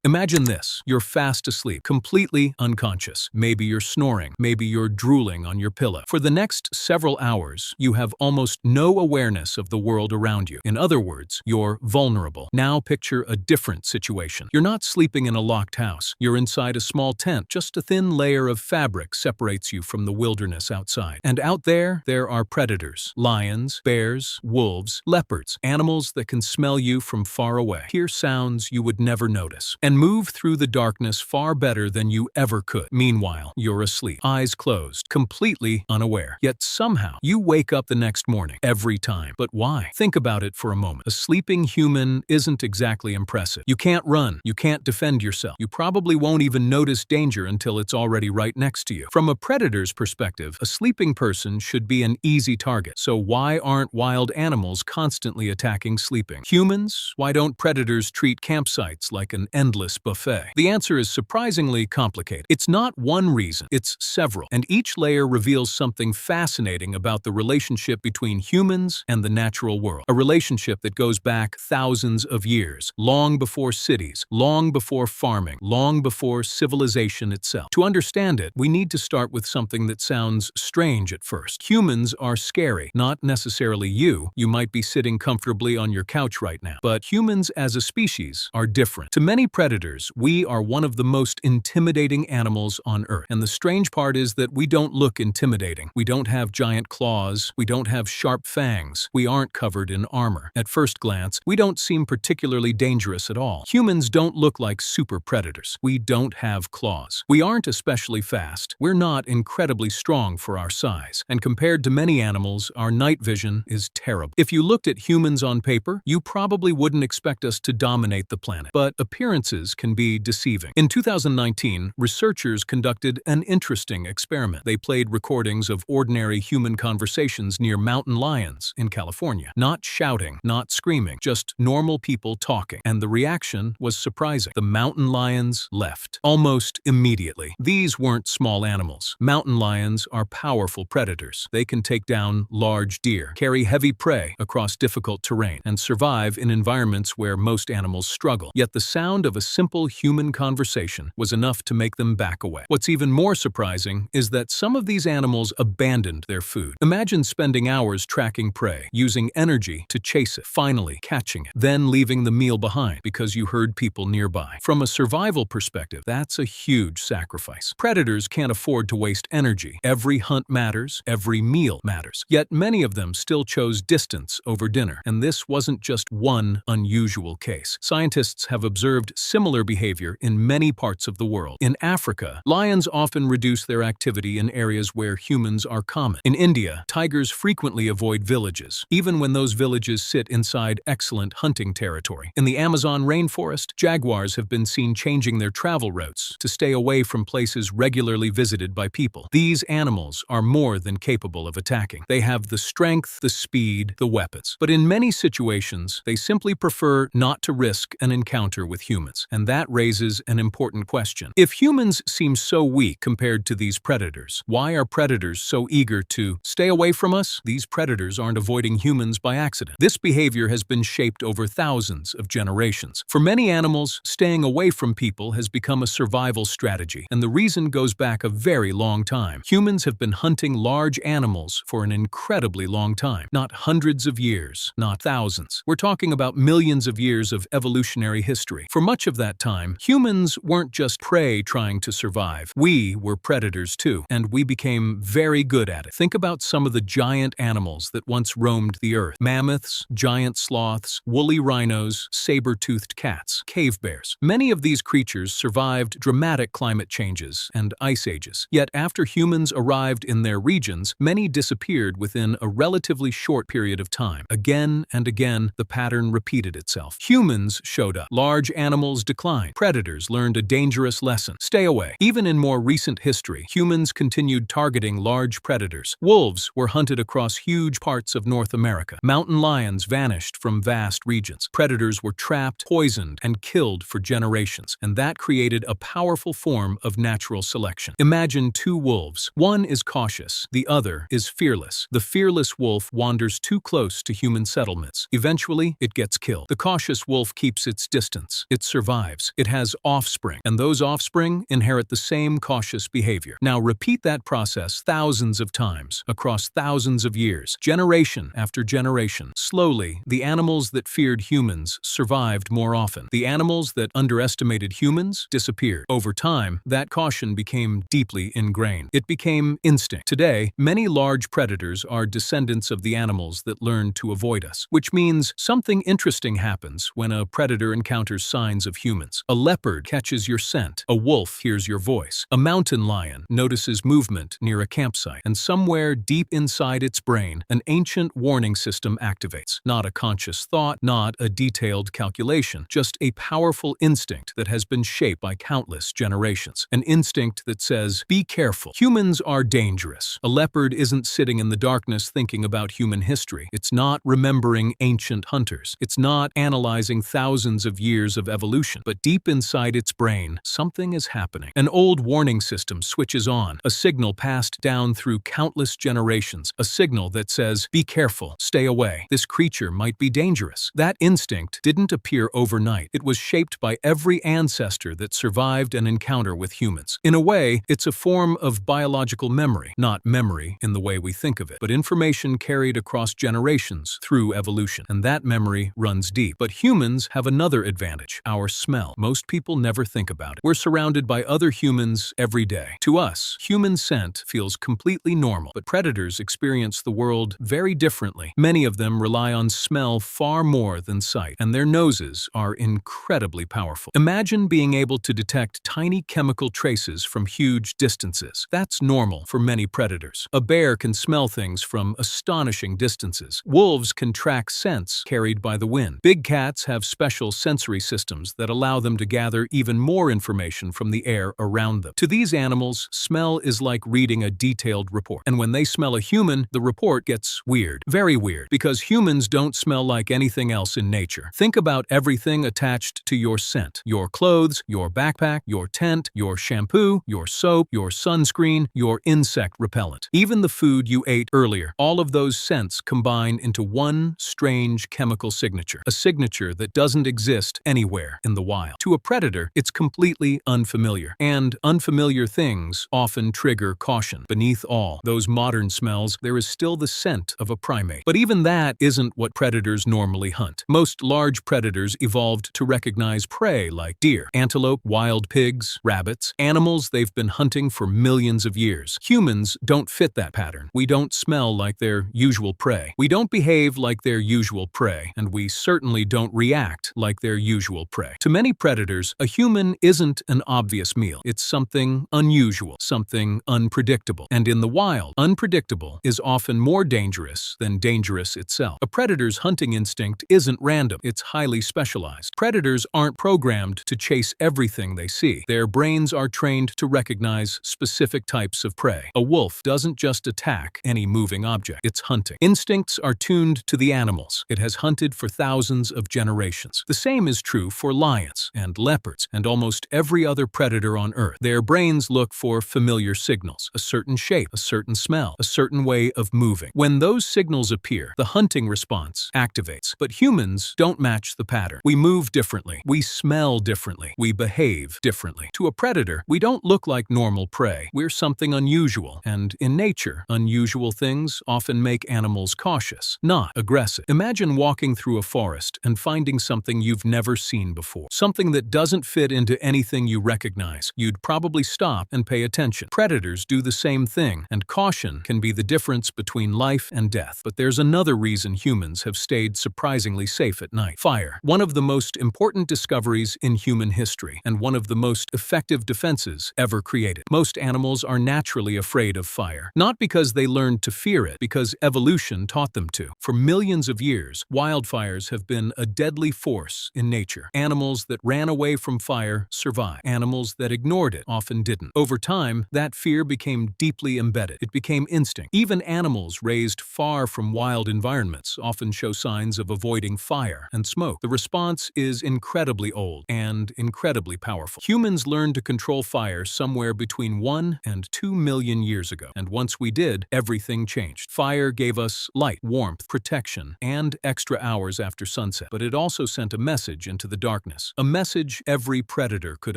Imagine this. You're fast asleep, completely unconscious. Maybe you're snoring. Maybe you're drooling on your pillow. For the next several hours, you have almost no awareness of the world around you. In other words, you're vulnerable. Now picture a different situation. You're not sleeping in a locked house. You're inside a small tent. Just a thin layer of fabric separates you from the wilderness outside. And out there are predators. Lions, bears, wolves, leopards. Animals that can smell you from far away. Hear sounds you would never notice. And move through the darkness far better than you ever could. Meanwhile, you're asleep, eyes closed, completely unaware. Yet somehow, you wake up the next morning, every time. But why? Think about it for a moment. A sleeping human isn't exactly impressive. You can't run, you can't defend yourself. You probably won't even notice danger until it's already right next to you. From a predator's perspective, a sleeping person should be an easy target. So why aren't wild animals constantly attacking sleeping humans? Why don't predators treat campsites like an endless buffet? The answer is surprisingly complicated. It's not one reason, it's several, and each layer reveals something fascinating about the relationship between humans and the natural world. A relationship that goes back thousands of years, long before cities, long before farming, long before civilization itself. To understand it, we need to start with something that sounds strange at first. Humans are scary. Not necessarily you. You might be sitting comfortably on your couch right now. But humans as a species are different. To many predators, we are one of the most intimidating animals on Earth. And the strange part is that we don't look intimidating. We don't have giant claws. We don't have sharp fangs. We aren't covered in armor. At first glance, we don't seem particularly dangerous at all. Humans don't look like super predators. We don't have claws. We aren't especially fast. We're not incredibly strong for our size. And compared to many animals, our night vision is terrible. If you looked at humans on paper, you probably wouldn't expect us to dominate the planet. But appearances can be deceiving. In 2019, researchers conducted an interesting experiment. They played recordings of ordinary human conversations near mountain lions in California. Not shouting, not screaming, just normal people talking. And the reaction was surprising. The mountain lions left almost immediately. These weren't small animals. Mountain lions are powerful predators. They can take down large deer, carry heavy prey across difficult terrain, and survive in environments where most animals struggle. Yet the sound of a simple human conversation was enough to make them back away. What's even more surprising is that some of these animals abandoned their food. Imagine spending hours tracking prey, using energy to chase it, finally catching it, then leaving the meal behind because you heard people nearby. From a survival perspective, that's a huge sacrifice. Predators can't afford to waste energy. Every hunt matters, every meal matters. Yet many of them still chose distance over dinner. And this wasn't just one unusual case. Scientists have observed similar behavior in many parts of the world. In Africa, lions often reduce their activity in areas where humans are common. In India, tigers frequently avoid villages, even when those villages sit inside excellent hunting territory. In the Amazon rainforest, jaguars have been seen changing their travel routes to stay away from places regularly visited by people. These animals are more than capable of attacking. They have the strength, the speed, the weapons. But in many situations, they simply prefer not to risk an encounter with humans. And that raises an important question. If humans seem so weak compared to these predators, why are predators so eager to stay away from us? These predators aren't avoiding humans by accident. This behavior has been shaped over thousands of generations. For many animals, staying away from people has become a survival strategy, and the reason goes back a very long time. Humans have been hunting large animals for an incredibly long time. Not hundreds of years, not thousands. We're talking about millions of years of evolutionary history. For much of that time, humans weren't just prey trying to survive. We were predators too, and we became very good at it. Think about some of the giant animals that once roamed the earth. Mammoths, giant sloths, woolly rhinos, saber-toothed cats, cave bears. Many of these creatures survived dramatic climate changes and ice ages. Yet after humans arrived in their regions, many disappeared within a relatively short period of time. Again and again, the pattern repeated itself. Humans showed up. Large animals declined. Predators learned a dangerous lesson. Stay away. Even in more recent history, humans continued targeting large predators. Wolves were hunted across huge parts of North America. Mountain lions vanished from vast regions. Predators were trapped, poisoned, and killed for generations, and that created a powerful form of natural selection. Imagine two wolves. One is cautious, the other is fearless. The fearless wolf wanders too close to human settlements. Eventually, it gets killed. The cautious wolf keeps its distance. It survives. survives. It has offspring, and those offspring inherit the same cautious behavior. Now repeat that process thousands of times, across thousands of years, generation after generation. Slowly, the animals that feared humans survived more often. The animals that underestimated humans disappeared. Over time, that caution became deeply ingrained. It became instinct. Today, many large predators are descendants of the animals that learned to avoid us, which means something interesting happens when a predator encounters signs of humans. A leopard catches your scent. A wolf hears your voice. A mountain lion notices movement near a campsite. And somewhere deep inside its brain, an ancient warning system activates. Not a conscious thought, not a detailed calculation, just a powerful instinct that has been shaped by countless generations. An instinct that says, be careful. Humans are dangerous. A leopard isn't sitting in the darkness thinking about human history. It's not remembering ancient hunters. It's not analyzing thousands of years of evolution. But deep inside its brain, something is happening. An old warning system switches on, a signal passed down through countless generations, a signal that says, be careful, stay away. This creature might be dangerous. That instinct didn't appear overnight. It was shaped by every ancestor that survived an encounter with humans. In a way, it's a form of biological memory, not memory in the way we think of it, but information carried across generations through evolution. And that memory runs deep. But humans have another advantage, our smell. Most people never think about it. We're surrounded by other humans every day. To us, human scent feels completely normal, but predators experience the world very differently. Many of them rely on smell far more than sight, and their noses are incredibly powerful. Imagine being able to detect tiny chemical traces from huge distances. That's normal for many predators. A bear can smell things from astonishing distances. Wolves can track scents carried by the wind. Big cats have special sensory systems that allow them to gather even more information from the air around them. To these animals, smell is like reading a detailed report. And when they smell a human, the report gets weird. Very weird. Because humans don't smell like anything else in nature. Think about everything attached to your scent. Your clothes, your backpack, your tent, your shampoo, your soap, your sunscreen, your insect repellent. Even the food you ate earlier. All of those scents combine into one strange chemical signature. A signature that doesn't exist anywhere in the wild. To a predator, it's completely unfamiliar. And unfamiliar things often trigger caution. Beneath all those modern smells, there is still the scent of a primate. But even that isn't what predators normally hunt. Most large predators evolved to recognize prey like deer, antelope, wild pigs, rabbits, animals they've been hunting for millions of years. Humans don't fit that pattern. We don't smell like their usual prey. We don't behave like their usual prey, and we certainly don't react like their usual prey. To many predators, a human isn't an obvious meal. It's something unusual, something unpredictable. And in the wild, unpredictable is often more dangerous than dangerous itself. A predator's hunting instinct isn't random. It's highly specialized. Predators aren't programmed to chase everything they see. Their brains are trained to recognize specific types of prey. A wolf doesn't just attack any moving object. It's hunting. Instincts are tuned to the animals it has hunted for thousands of generations. The same is true for lions and leopards and almost every other predator on Earth. Their brains look for familiar signals, a certain shape, a certain smell, a certain way of moving. When those signals appear, the hunting response activates. But humans don't match the pattern. We move differently. We smell differently. We behave differently. To a predator, we don't look like normal prey. We're something unusual. And in nature, unusual things often make animals cautious, not aggressive. Imagine walking through a forest and finding something you've never seen before. Something that doesn't fit into anything you recognize. You'd probably stop and pay attention. Predators do the same thing, and caution can be the difference between life and death. But there's another reason humans have stayed surprisingly safe at night. Fire. One of the most important discoveries in human history, and one of the most effective defenses ever created. Most animals are naturally afraid of fire. Not because they learned to fear it, because evolution taught them to. For millions of years, wildfires have been a deadly force in nature. Animals that ran away from fire survived. Animals that ignored it often didn't. Over time, that fear became deeply embedded. It became instinct. Even animals raised far from wild environments often show signs of avoiding fire and smoke. The response is incredibly old and incredibly powerful. Humans learned to control fire somewhere between 1 and 2 million years ago. And once we did, everything changed. Fire gave us light, warmth, protection, and extra hours after sunset. But it also sent a message into the darkness. awareness. A message every predator could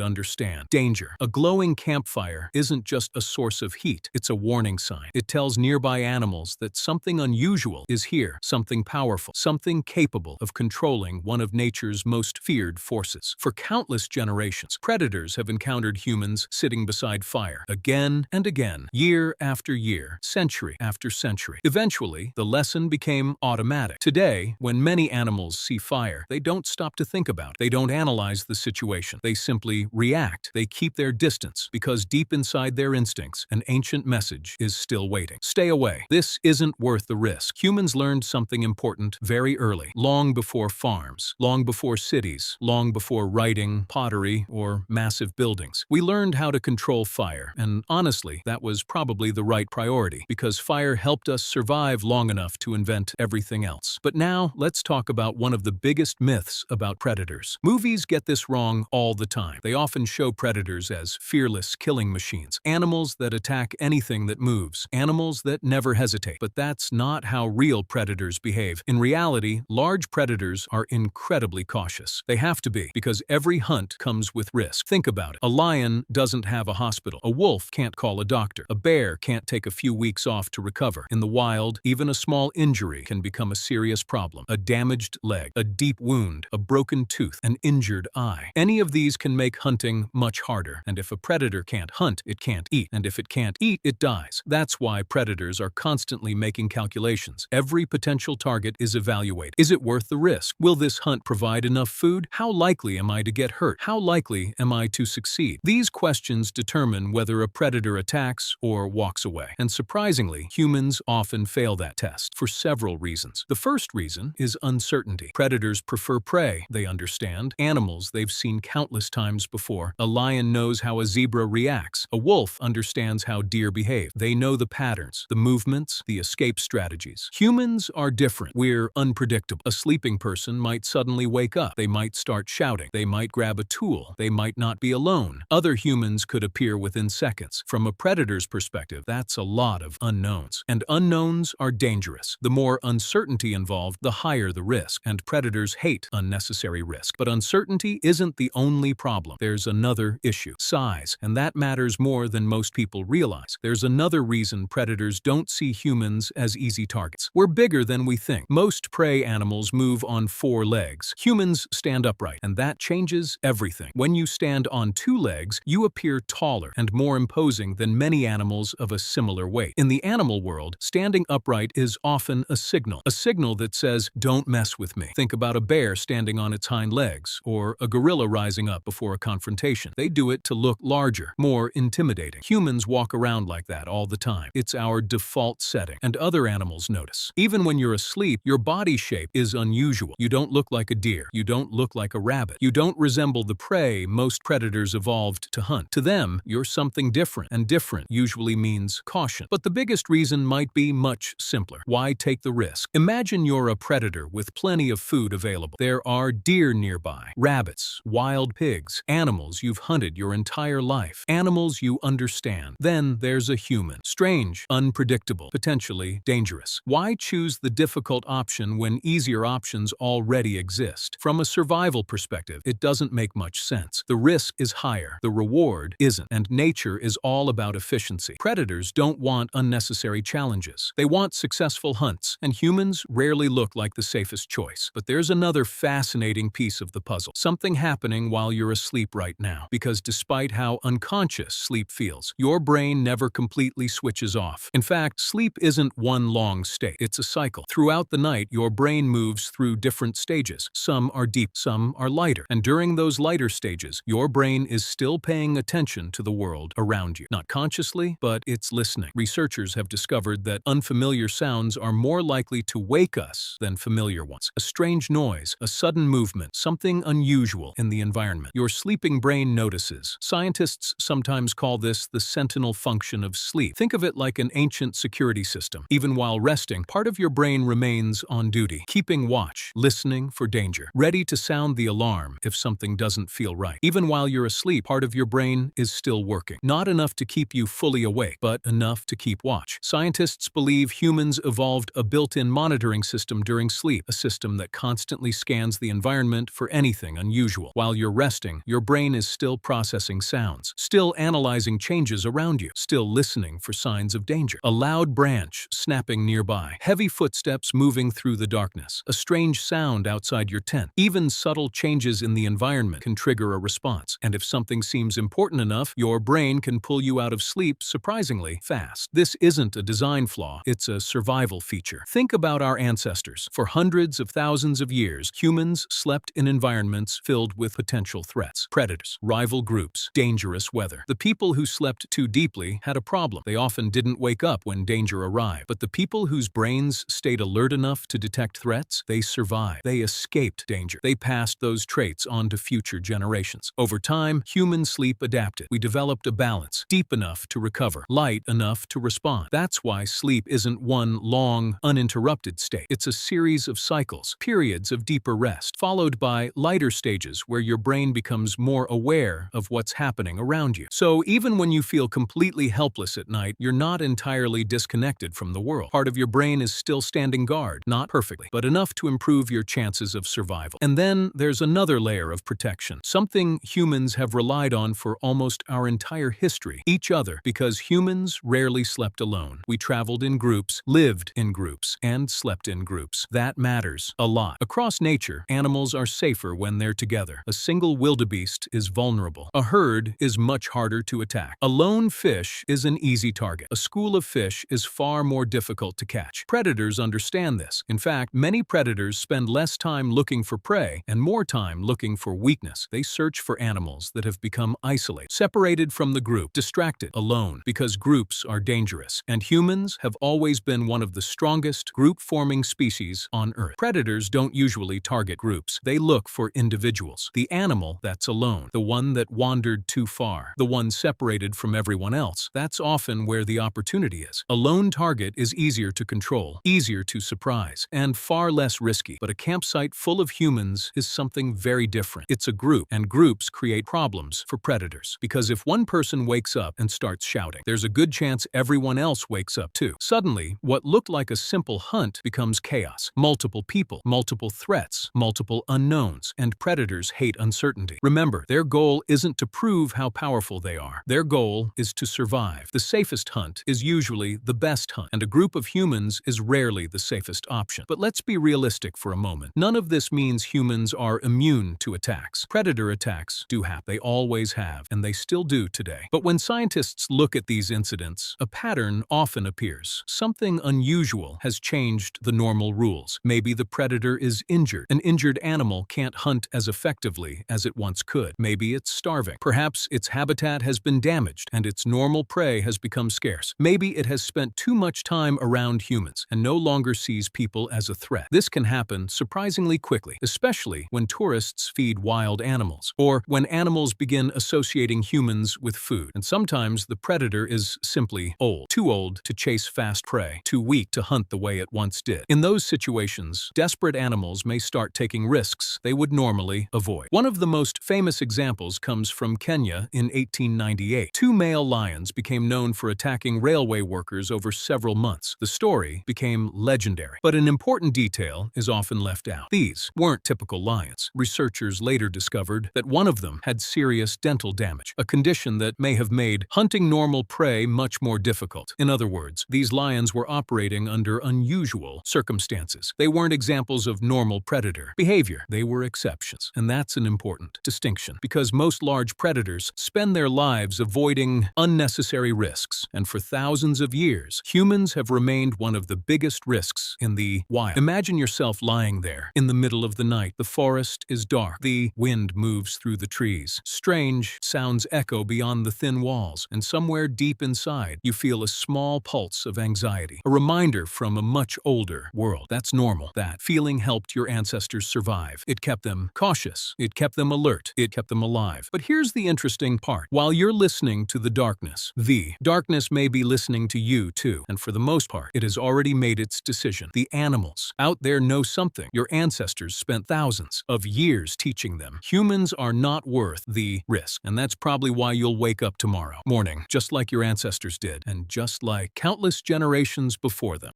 understand. Danger. A glowing campfire isn't just a source of heat, it's a warning sign. It tells nearby animals that something unusual is here, something powerful, something capable of controlling one of nature's most feared forces. For countless generations, predators have encountered humans sitting beside fire, again and again, year after year, century after century. Eventually, the lesson became automatic. Today, when many animals see fire, they don't stop to think about it. They don't analyze the situation. They simply react. They keep their distance because deep inside their instincts, an ancient message is still waiting. Stay away. This isn't worth the risk. Humans learned something important very early, long before farms, long before cities, long before writing, pottery, or massive buildings. We learned how to control fire, and honestly, that was probably the right priority, because fire helped us survive long enough to invent everything else. But now, let's talk about one of the biggest myths about predators. Movies get this wrong all the time. They often show predators as fearless killing machines, animals that attack anything that moves, animals that never hesitate. But that's not how real predators behave. In reality, large predators are incredibly cautious. They have to be, because every hunt comes with risk. Think about it. A lion doesn't have a hospital. A wolf can't call a doctor. A bear can't take a few weeks off to recover. In the wild, even a small injury can become a serious problem. A damaged leg, a deep wound, a broken tooth, an injured eye. Any of these can make hunting much harder. And if a predator can't hunt, it can't eat. And if it can't eat, it dies. That's why predators are constantly making calculations. Every potential target is evaluated. Is it worth the risk? Will this hunt provide enough food? How likely am I to get hurt? How likely am I to succeed? These questions determine whether a predator attacks or walks away. And surprisingly, humans often fail that test for several reasons. The first reason is uncertainty. Predators prefer prey they understand, animals they've seen countless times before. A lion knows how a zebra reacts. A wolf understands how deer behave. They know the patterns, the movements, the escape strategies. Humans are different. We're unpredictable. A sleeping person might suddenly wake up. They might start shouting. They might grab a tool. They might not be alone. Other humans could appear within seconds. From a predator's perspective, that's a lot of unknowns. And unknowns are dangerous. The more uncertainty involved, the higher the risk. And predators hate unnecessary risk. But uncertainty isn't the only problem. There's another issue: size. And that matters more than most people realize. There's another reason predators don't see humans as easy targets. We're bigger than we think. Most prey animals move on 4 legs. Humans stand upright, and that changes everything. When you stand on 2 legs, you appear taller and more imposing than many animals of a similar weight. In the animal world, standing upright is often a signal that says, "Don't mess with me." Think about a bear standing on its hind legs, or a gorilla rising up before a confrontation. They do it to look larger, more intimidating. Humans walk around like that all the time. It's our default setting, and other animals notice. Even when you're asleep, your body shape is unusual. You don't look like a deer. You don't look like a rabbit. You don't resemble the prey most predators evolved to hunt. To them, you're something different, and different usually means caution. But the biggest reason might be much simpler. Why take the risk? Imagine you're a predator with plenty of food available. There are deer nearby, rabbits, wild pigs, animals you've hunted your entire life, animals you understand. Then there's a human. Strange, unpredictable, potentially dangerous. Why choose the difficult option when easier options already exist? From a survival perspective, it doesn't make much sense. The risk is higher, the reward isn't, and nature is all about efficiency. Predators don't want unnecessary challenges. They want successful hunts, and humans rarely look like the safest choice. But there's another fascinating piece of the puzzle. Something happening while you're asleep right now. Because despite how unconscious sleep feels, your brain never completely switches off. In fact, sleep isn't one long state. It's a cycle. Throughout the night, your brain moves through different stages. Some are deep, some are lighter. And during those lighter stages, your brain is still paying attention to the world around you. Not consciously, but it's listening. Researchers have discovered that unfamiliar sounds are more likely to wake us than familiar ones. A strange noise, a sudden movement, something unusual in the environment. Your sleeping brain notices. Scientists sometimes call this the sentinel function of sleep. Think of it like an ancient security system. Even while resting, part of your brain remains on duty, keeping watch, listening for danger, ready to sound the alarm if something doesn't feel right. Even while you're asleep, part of your brain is still working. Not enough to keep you fully awake, but enough to keep watch. Scientists believe humans evolved a built-in monitoring system during sleep, a system that constantly scans the environment for anything anything unusual. While you're resting, your brain is still processing sounds, still analyzing changes around you, still listening for signs of danger. A loud branch snapping nearby, heavy footsteps moving through the darkness, a strange sound outside your tent. Even subtle changes in the environment can trigger a response, and if something seems important enough, your brain can pull you out of sleep surprisingly fast. This isn't a design flaw, it's a survival feature. Think about our ancestors. For hundreds of thousands of years, humans slept in environments filled with potential threats: predators, rival groups, dangerous weather. The people who slept too deeply had a problem. They often didn't wake up when danger arrived. But the people whose brains stayed alert enough to detect threats, they survived. They escaped danger. They passed those traits on to future generations. Over time, human sleep adapted. We developed a balance, deep enough to recover, light enough to respond. That's why sleep isn't one long, uninterrupted state. It's a series of cycles, periods of deeper rest, followed by lighter stages where your brain becomes more aware of what's happening around you. So even when you feel completely helpless at night, you're not entirely disconnected from the world. Part of your brain is still standing guard, not perfectly, but enough to improve your chances of survival. And then there's another layer of protection, something humans have relied on for almost our entire history: each other. Because humans rarely slept alone. We traveled in groups, lived in groups, and slept in groups. That matters a lot. Across nature, animals are safer when they're together. A single wildebeest is vulnerable. A herd is much harder to attack. A lone fish is an easy target. A school of fish is far more difficult to catch. Predators understand this. In fact, many predators spend less time looking for prey and more time looking for weakness. They search for animals that have become isolated, separated from the group, distracted, alone, because groups are dangerous. And humans have always been one of the strongest group-forming species on Earth. Predators don't usually target groups. They look for individuals. The animal that's alone, the one that wandered too far, the one separated from everyone else. That's often where the opportunity is. A lone target is easier to control, easier to surprise, and far less risky. But a campsite full of humans is something very different. It's a group, and groups create problems for predators. Because if one person wakes up and starts shouting, there's a good chance everyone else wakes up too. Suddenly, what looked like a simple hunt becomes chaos. Multiple people, multiple threats, multiple unknowns, and predators hate uncertainty. Remember, their goal isn't to prove how powerful they are. Their goal is to survive. The safest hunt is usually the best hunt, and a group of humans is rarely the safest option. But let's be realistic for a moment. None of this means humans are immune to attacks. Predator attacks do happen. They always have, and they still do today. But when scientists look at these incidents, a pattern often appears. Something unusual has changed the normal rules. Maybe the predator is injured. An injured animal can't hunt as effectively as it once could. Maybe it's starving. Perhaps its habitat has been damaged and its normal prey has become scarce. Maybe it has spent too much time around humans and no longer sees people as a threat. This can happen surprisingly quickly, especially when tourists feed wild animals, or when animals begin associating humans with food. And sometimes the predator is simply old, too old to chase fast prey, too weak to hunt the way it once did. In those situations, desperate animals may start taking risks they would normally avoid. One of the most famous examples comes from Kenya in 1898. Two male lions became known for attacking railway workers over several months. The story became legendary, but an important detail is often left out. These weren't typical lions. Researchers later discovered that one of them had serious dental damage, a condition that may have made hunting normal prey much more difficult. In other words, these lions were operating under unusual circumstances. They weren't examples of normal predator behavior. They were exceptions. And that's an important distinction, because most large predators spend their lives avoiding unnecessary risks. And for thousands of years, humans have remained one of the biggest risks in the wild. Imagine yourself lying there in the middle of the night. The forest is dark. The wind moves through the trees. Strange sounds echo beyond the thin walls, and somewhere deep inside, you feel a small pulse of anxiety, a reminder from a much older world. That's normal. That feeling helped your ancestors survive. It kept them cautious. It kept them alert. It kept them alive. But here's the interesting part. While you're listening to the darkness may be listening to you too. And for the most part, it has already made its decision. The animals out there know something. Your ancestors spent thousands of years teaching them. Humans are not worth the risk. And that's probably why you'll wake up tomorrow morning, just like your ancestors did, and just like countless generations before them.